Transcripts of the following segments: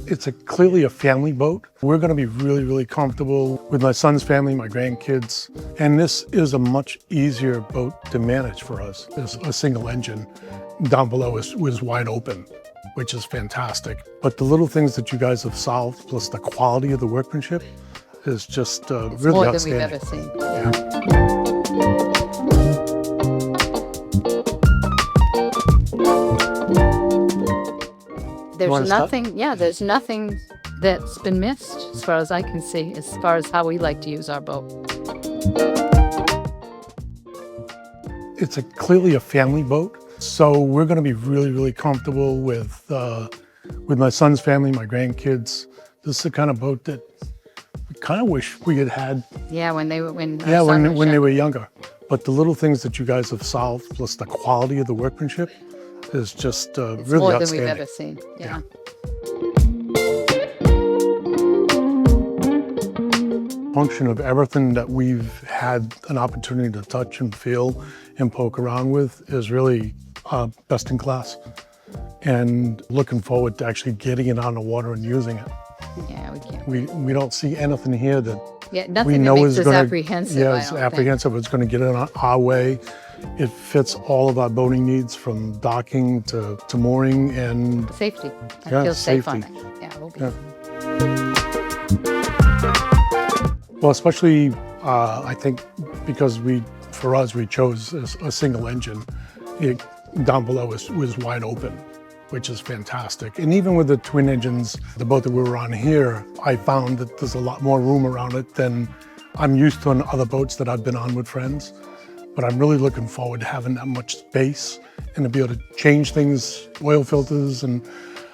It's clearly a family boat. We're going to be really, really comfortable with my son's family, my grandkids. And this is a much easier boat to manage for us. There's a single engine. Down below was wide open, which is fantastic. But the little things that you guys have solved, plus the quality of the workmanship, is just really more outstanding. than we've ever seen. Yeah. There's nothing that's been missed as far as I can see, as far as how we like to use our boat. It's clearly a family boat. So we're going to be really, really comfortable with my son's family, my grandkids. This is the kind of boat that we kind of wish we had had. Yeah, when they were younger. But the little things that you guys have solved, plus the quality of the workmanship, is just really more outstanding. than we've ever seen. Yeah. Function of everything that we've had an opportunity to touch and feel and poke around with is really best in class. And looking forward to actually getting it on the water and using it. Yeah, we can't. We don't see anything here that nothing we know that makes is us going to apprehensive. Yeah, it's apprehensive. It's going to get in our way. It fits all of our boating needs, from docking to mooring and safety. I feel safe on it. Yeah, we'll be. Yeah. Well, especially I think because for us we chose a single engine. Down below was wide open, which is fantastic. And even with the twin engines, the boat that we were on here, I found that there's a lot more room around it than I'm used to on other boats that I've been on with friends. But I'm really looking forward to having that much space and to be able to change things, oil filters and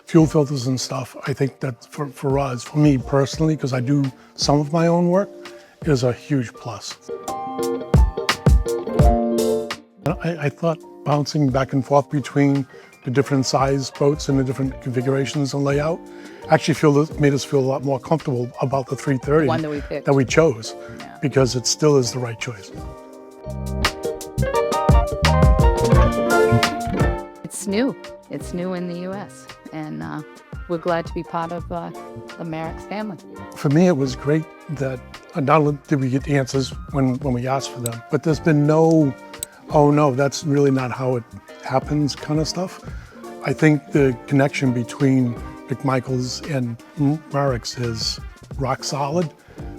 fuel filters and stuff. I think that for us, for me personally, because I do some of my own work, is a huge plus. I thought bouncing back and forth between the different size boats and the different configurations and layout actually made us feel a lot more comfortable about the 330 one that we chose, because it still is the right choice. It's new. It's new in the U.S. and we're glad to be part of the Marex family. For me, it was great that not only did we get answers when we asked for them, but there's been no, oh no, that's really not how it happens kind of stuff. I think the connection between McMichael's and Marex is rock solid.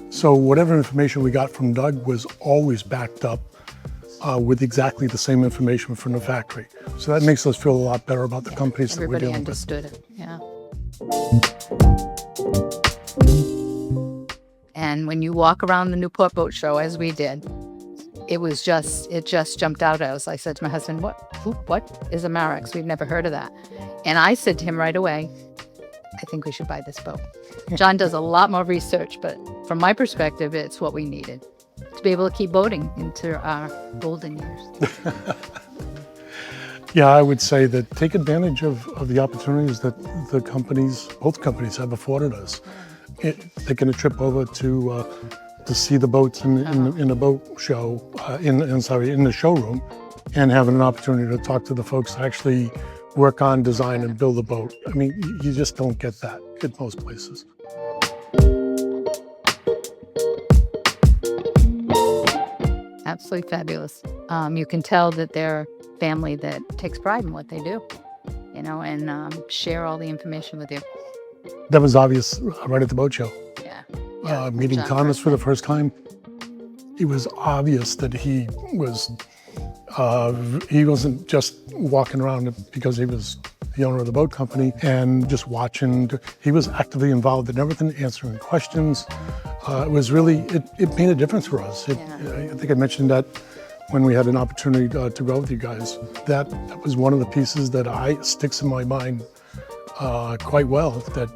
So whatever information we got from Doug was always backed up with exactly the same information from the factory. So that makes us feel a lot better about the companies that we're dealing with. Everybody understood it, yeah. And when you walk around the Newport Boat Show, as we did, it just jumped out at us. I said to my husband, what is a Marex? We've never heard of that. And I said to him right away, I think we should buy this boat. John does a lot more research, but from my perspective, it's what we needed to be able to keep boating into our golden years. Yeah, I would say that take advantage of the opportunities that both companies have afforded us. Taking a trip over to see the boats in the boat show, in the showroom, and having an opportunity to talk to the folks that actually work on, design, and build a boat. I mean, you just don't get that at most places. Absolutely fabulous. You can tell that they're a family that takes pride in what they do, and share all the information with you. That was obvious right at the boat show. Yeah. Meeting John Thomas for the first time, it was obvious that he wasn't just walking around because he was the owner of the boat company and just watching. He was actively involved in everything, answering questions. It was really, it made a difference for us. I think I mentioned that when we had an opportunity to go with you guys. That was one of the pieces that sticks in my mind quite well. That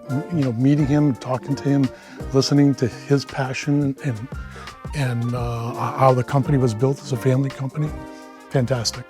meeting him, talking to him, listening to his passion and how the company was built as a family company. Fantastic.